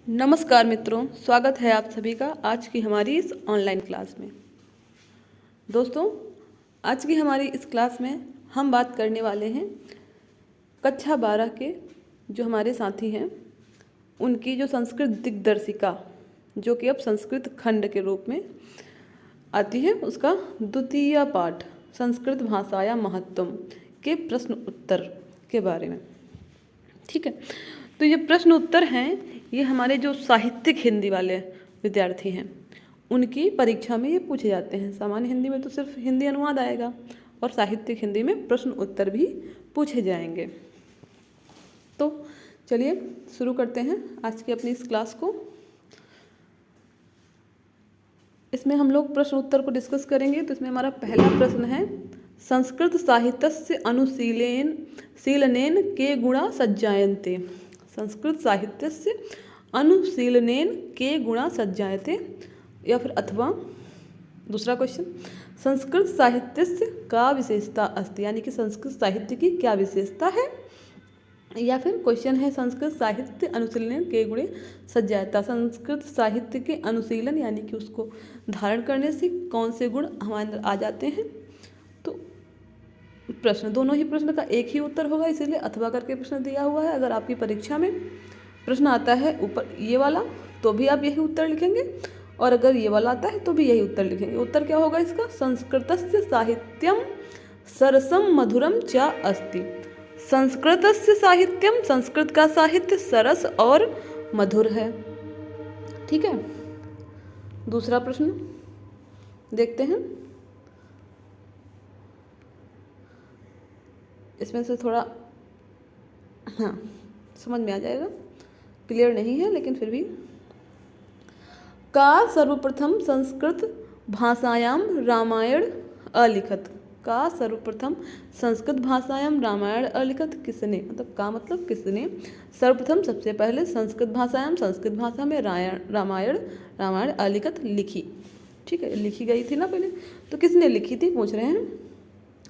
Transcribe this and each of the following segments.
नमस्कार मित्रों, स्वागत है आप सभी का आज की हमारी इस ऑनलाइन क्लास में। दोस्तों, आज की हमारी इस क्लास में हम बात करने वाले हैं कक्षा 12 के जो हमारे साथी हैं उनकी जो संस्कृत दिग्दर्शिका, जो कि अब संस्कृत खंड के रूप में आती है, उसका द्वितीय पाठ संस्कृत भाषाया महत्वम के प्रश्न उत्तर के बारे में। ठीक है, तो ये प्रश्न उत्तर हैं, ये हमारे जो साहित्यिक हिंदी वाले विद्यार्थी हैं उनकी परीक्षा में ये पूछे जाते हैं। सामान्य हिंदी में तो सिर्फ हिंदी अनुवाद आएगा और साहित्यिक हिंदी में प्रश्न उत्तर भी पूछे जाएंगे। तो चलिए शुरू करते हैं आज की अपनी इस क्लास को। इसमें हम लोग प्रश्न उत्तर को डिस्कस करेंगे। तो इसमें हमारा पहला प्रश्न है, संस्कृत साहित्यस्य अनुशीलेन शीलनेन के गुणा सज्जायन्ते। संस्कृत साहित्यस्य अनुशीलनेन के गुणा सज्जायते, या फिर अथवा दूसरा क्वेश्चन, संस्कृत साहित्यस्य का विशेषता अस्ति, यानी कि संस्कृत साहित्य की क्या विशेषता है। या फिर क्वेश्चन है, संस्कृत साहित्य अनुशीलन के गुणे सज्जायता। संस्कृत साहित्य के अनुशीलन यानी कि उसको धारण करने से कौन से गुण हमारे अंदर आ जाते हैं। तो प्रश्न, दोनों ही प्रश्न का एक ही उत्तर होगा, इसीलिए अथवा करके प्रश्न दिया हुआ है। अगर आपकी परीक्षा में प्रश्न आता है ऊपर ये वाला तो भी आप यही उत्तर लिखेंगे, और अगर ये वाला आता है तो भी यही उत्तर लिखेंगे। उत्तर क्या होगा इसका, संस्कृतस्य साहित्यम सरसम मधुरम च अस्ति। संस्कृतस्य साहित्यम, संस्कृत का साहित्य सरस और मधुर है। ठीक है, दूसरा प्रश्न देखते हैं। इसमें से थोड़ा समझ में आ जाएगा, क्लियर नहीं है लेकिन फिर भी। का सर्वप्रथम संस्कृत भाषायाम रामायण अलिखत। का सर्वप्रथम संस्कृत भाषायाम रामायण अलिखत किसने, मतलब का मतलब किसने सर्वप्रथम सबसे पहले संस्कृत भाषा में रामायण अलिखत लिखी। ठीक है, लिखी गई थी ना पहले, तो किसने लिखी थी पूछ रहे हैं।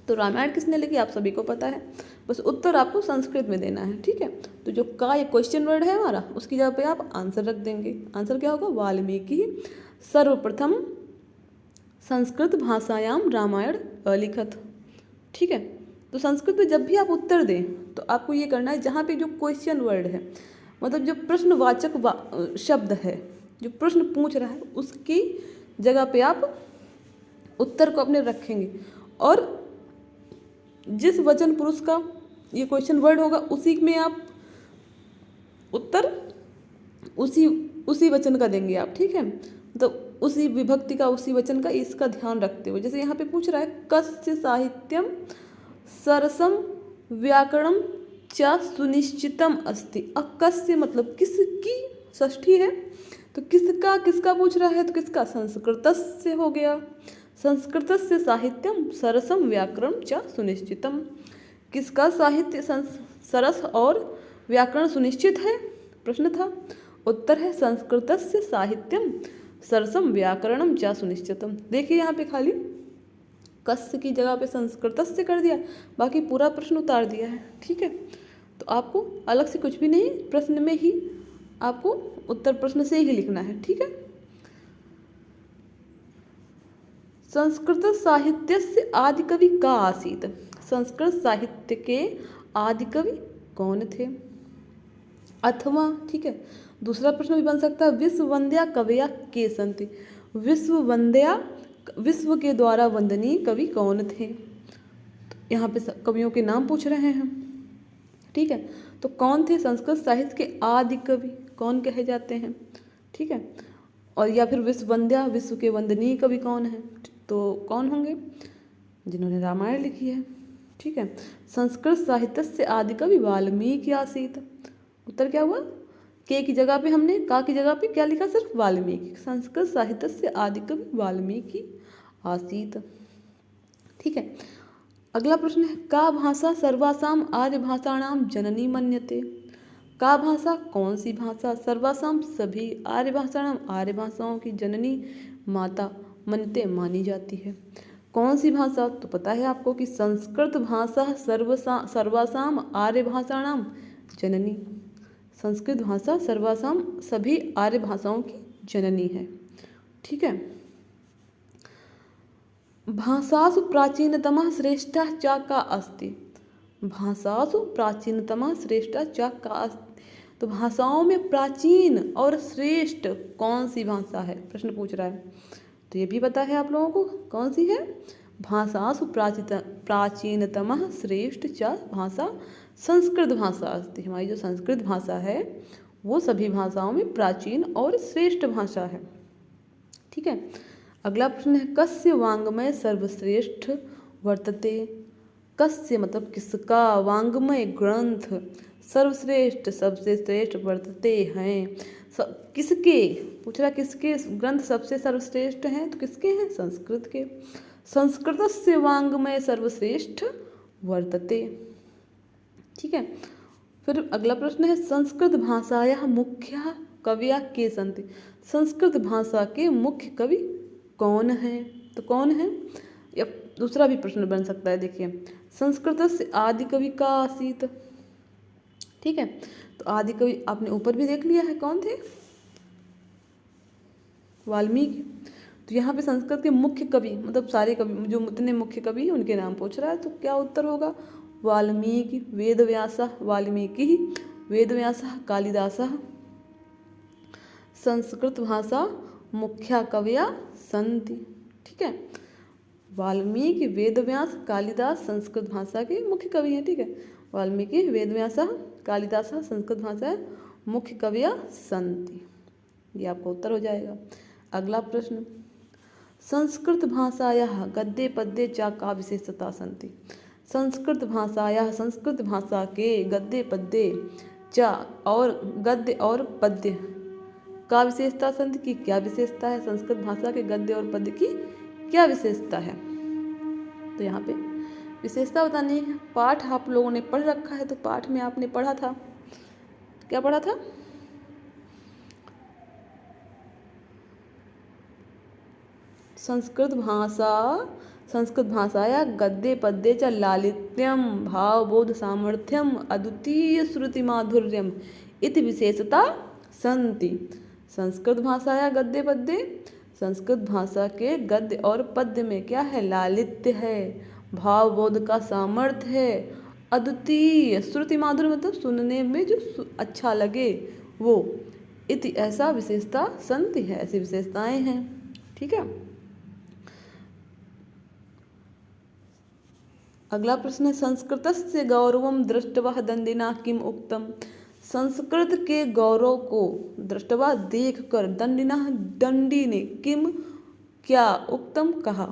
तो रामायण किसने लिखी आप सभी को पता है, बस उत्तर आपको संस्कृत में देना है। ठीक है, तो जो का ये क्वेश्चन वर्ड है हमारा, उसकी जगह पे आप आंसर रख देंगे। आंसर क्या होगा, वाल्मीकि सर्वप्रथम संस्कृत भाषायाम रामायण अलिखत। ठीक है, तो संस्कृत में जब भी आप उत्तर दें तो आपको ये करना है, जहाँ पे जो क्वेश्चन वर्ड है, मतलब जो प्रश्नवाचक शब्द है, जो प्रश्न पूछ रहा है, उसकी जगह पे आप उत्तर को अपने रखेंगे, और जिस वचन पुरुष का ये क्वेश्चन वर्ड होगा उसी में आप उत्तर उसी वचन का देंगे आप। ठीक है, तो उसी विभक्ति का, उसी वचन का, इसका ध्यान रखते हुए। जैसे यहाँ पे पूछ रहा है, कस्य साहित्यम सरसम व्याकरणम च सुनिश्चितम अस्ति। कस्य मतलब किसकी षष्ठी है, तो किसका पूछ रहा है, तो किसका, संस्कृतस्य हो गया। संस्कृतस्य साहित्यम सरसम व्याकरण च सुनिश्चितम। किसका साहित्य सरस और व्याकरण सुनिश्चित है, प्रश्न था। उत्तर है संस्कृतस्य साहित्यम सरसम व्याकरणम च सुनिश्चितम। देखिए यहाँ पे खाली कस्य की जगह पे संस्कृतस्य कर दिया, बाकी पूरा प्रश्न उतार दिया है। ठीक है, तो आपको अलग से कुछ भी नहीं, प्रश्न में ही आपको उत्तर प्रश्न से ही लिखना है। ठीक है, संस्कृत साहित्यस्य आदिकवि का आसीत। संस्कृत साहित्य के आदिकवि कौन थे, अथवा। ठीक है, दूसरा प्रश्न भी बन सकता है, विश्ववंद्या कवया के सन्ति। विश्व के द्वारा वंदनीय कवि कौन थे। तो यहाँ पे कवियों के नाम पूछ रहे हैं। ठीक है, तो कौन थे संस्कृत साहित्य के आदि कवि, कौन कहे जाते हैं। ठीक है, और या फिर विश्ववंद्या, विश्व के वंदनीय कवि कौन है, तो कौन होंगे, जिन्होंने रामायण लिखी है। ठीक है, संस्कृत साहित्य से आदि कवि वाल्मीकि आसीत। उत्तर क्या हुआ, के की जगह पे हमने, का की जगह पे क्या लिखा, सिर्फ वाल्मीकि। संस्कृत साहित्य से आदि कवि वाल्मीकि आसीत। ठीक है, अगला प्रश्न है, का भाषा सर्वासाम आर्य भाषाणाम जननी मन्यते। का भाषा कौन सी भाषा सर्वासाम सभी आर्य भाषाणाम आर्य भाषाओं की जननी माता मन्यते मानी जाती है। कौन सी भाषा, तो पता है आपको कि संस्कृत भाषा सर्वासाम आर्य भाषाणाम जननी। संस्कृत भाषा सर्वासाम सभी आर्य भाषाओं की जननी है। ठीक है। भाषासु प्राचीनतमः श्रेष्ठः च का अस्ति। भाषासु प्राचीनतमः श्रेष्ठः च का अस्ति। तो भाषाओं में प्राचीन और श्रेष्ठ कौन सी भाषा है, प्रश्न पूछ रहा है। तो ये भी पता है आप लोगों को कौन सी है। भाषासु प्राचीनतमः श्रेष्ठ च भाषा संस्कृत भाषा अस्ति। हमारी जो संस्कृत भाषा है वो सभी भाषाओं में प्राचीन और श्रेष्ठ भाषा है। ठीक है। अगला प्रश्न है कस्य वाङ्मय सर्वश्रेष्ठ वर्तते। कस्य मतलब किसका, वाङ्मय ग्रंथ सर्वश्रेष्ठ सबसे श्रेष्ठ वर्तते हैं, किसके पूछ रहा, किसके ग्रंथ सबसे सर्वश्रेष्ठ हैं, तो किसके हैं, संस्कृत के। संस्कृतस्य वाङ्मय सर्वश्रेष्ठ वर्तते। ठीक है। फिर अगला प्रश्न है संस्कृत भाषायाः मुख्यः कवयः के सन्ति। संस्कृत भाषा के मुख्य कवि कौन है, तो कौन है। या दूसरा भी प्रश्न बन सकता है, देखिए संस्कृतस्य आदि कवि का आसीत्। ठीक है। तो आदि कवि आपने ऊपर भी देख लिया है कौन थे, वाल्मीकि। तो यहाँ पे संस्कृत के मुख्य कवि मतलब सारे कवि जो इतने मुख्य कवि हैं उनके नाम पूछ रहा है, तो क्या उत्तर होगा, वाल्मीकि वेदव्यासः वाल्मीकि वेदव्यासः कालिदासः। संस्कृत भाषा मुख्या कवया सन्ति। ठीक है। वाल्मीकि वेदव्यास कालिदास संस्कृत भाषा के मुख्य कवि हैं। ठीक है। वाल्मीकि वेदव्यासः कालिदासः संस्कृत भाषा मुख्य कवया सन्ति। ये आपका उत्तर हो जाएगा। अगला प्रश्न संस्कृत भाषायाः गद्ये पद्ये च का विशेषता सन्ति। संस्कृत भाषायाः संस्कृत भाषा के गद्ये पद्ये च और गद्य और पद्य का विशेषता सन्ति की क्या विशेषता है, संस्कृत भाषा के गद्य और पद्य की क्या विशेषता है। तो यहाँ पे विशेषता बतानी है। पाठ आप लोगों ने पढ़ रखा है, तो पाठ में आपने पढ़ा था, क्या पढ़ा था, संस्कृत भाषाया गद्ये पद्ये च लालित्यम भावबोध सामर्थ्यम अद्वितीय श्रुति माधुर्यम इति विशेषता सन्ति। संस्कृत भाषाया गद्ये पद्ये, संस्कृत भाषा के गद्य और पद्य में क्या है, लालित्य है, भावबोध का सामर्थ्य है, अद्वितीय श्रुति माधुर्य मतलब सुनने में जो अच्छा लगे वो, इति ऐसा विशेषता सन्ति है, ऐसी विशेषताएं हैं। ठीक है। अगला प्रश्न है संस्कृतस्य गौरवं दृष्ट्वा दंडिना किम उक्तम। संस्कृत के गौरव को दृष्टवा देखकर दंडिना दंडी ने किम क्या उक्तम कहा।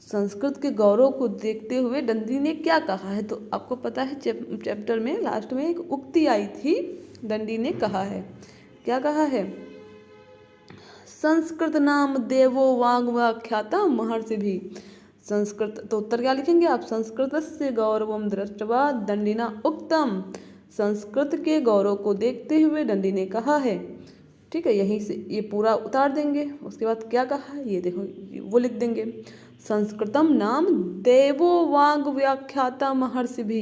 संस्कृत के गौरव को देखते हुए दंडी ने क्या कहा है, तो आपको पता है चैप्टर में लास्ट में एक उक्ति आई थी, दंडी ने कहा है, क्या कहा है, संस्कृत नाम देवो वाग्व्याख्याता महर्षि भी। संस्कृत, तो उत्तर क्या लिखेंगे आप, संस्कृतस्य गौरवं दृष्ट्वा दंडिना उक्तम। संस्कृत के गौरव को देखते हुए दंडी ने कहा है। ठीक है। यहीं से ये पूरा उतार देंगे, उसके बाद क्या कहा है ये देखो वो लिख देंगे, संस्कृतम नाम देवो वाग्व्याख्याता महर्षि भी,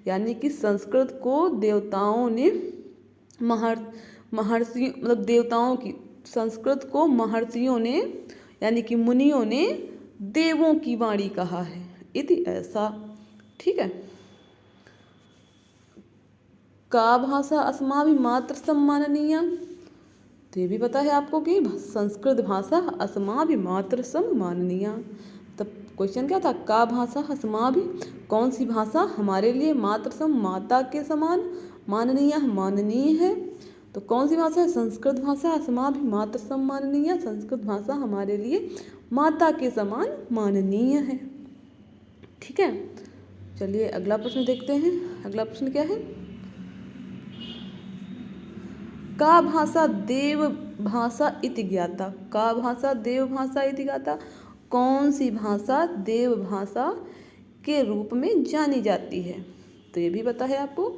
यानी कि संस्कृत को देवताओं ने महर्षि मतलब देवताओं की, संस्कृत को महर्षियों ने यानी कि मुनियों ने देवों की वाणी कहा है, इति ऐसा। ठीक है। का भाषा अस्माभिः मात्र सम्माननीया। तो ये भी पता है आपको कि संस्कृत भाषा अस्माभिः मात्र सम्माननीया। तब क्वेश्चन क्या था, का भाषा अस्माभिः, कौन सी भाषा हमारे लिए मात्र सम माता के समान माननीय माननीय है। तो कौन सी भाषा है, संस्कृत भाषा अस्माभिः मात्र सम्माननीय, संस्कृत भाषा हमारे लिए माता के समान माननीय है। ठीक है। चलिए अगला प्रश्न देखते हैं। अगला प्रश्न क्या है, का भाषा देव भाषा इति ज्ञाता। का भाषा देव भाषा इति ज्ञाता, कौन सी भाषा देव भाषा के रूप में जानी जाती है। तो ये भी पता है आपको,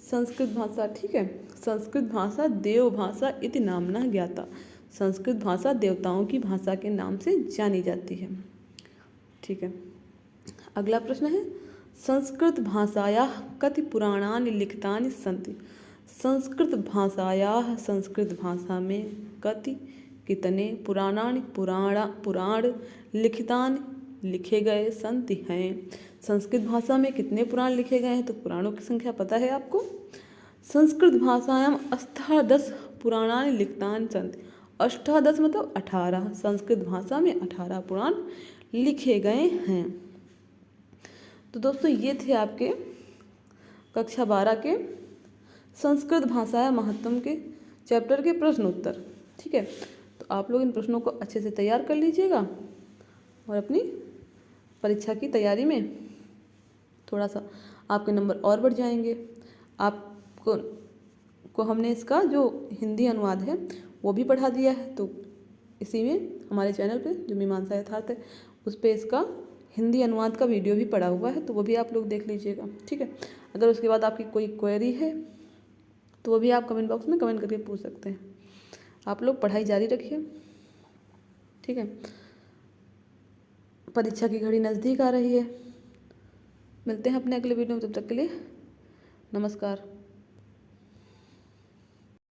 संस्कृत भाषा। ठीक है। संस्कृत भाषा देव भाषा इति नामना ज्ञाता, संस्कृत भाषा देवताओं की भाषा के नाम से जानी जाती है। ठीक है। अगला प्रश्न है संस्कृत भाषायाः कति पुराणानि लिखितानि सन्ति। संस्कृत भाषायाः संस्कृत भाषा में कितने पुराण लिखितानि लिखे गए सन्ति हैं। संस्कृत भाषा में कितने पुराण लिखे गए हैं, तो पुराणों की संख्या पता है आपको। संस्कृत भाषायाम अष्टादश पुराणानि लिखितानि सन्ति। अष्टादश मतलब 18, संस्कृत भाषा में 18 पुराण लिखे गए हैं। तो दोस्तों ये थे आपके कक्षा 12 के संस्कृत भाषा या महत्व के चैप्टर के प्रश्न उत्तर। ठीक है, तो आप लोग इन प्रश्नों को अच्छे से तैयार कर लीजिएगा और अपनी परीक्षा की तैयारी में थोड़ा सा आपके नंबर और बढ़ जाएंगे। आपको हमने इसका जो हिंदी अनुवाद है वो भी पढ़ा दिया है, तो इसी में हमारे चैनल पे जो मीमांसा यथार्थ है उस पर इसका हिंदी अनुवाद का वीडियो भी पड़ा हुआ है, तो वो भी आप लोग देख लीजिएगा। ठीक है, अगर उसके बाद आपकी कोई क्वेरी है तो वो भी आप कमेंट बॉक्स में कमेंट करके पूछ सकते हैं। आप लोग पढ़ाई जारी रखिए। ठीक है, परीक्षा की घड़ी नज़दीक आ रही है। मिलते हैं अपने अगले वीडियो में, तब तक के लिए नमस्कार।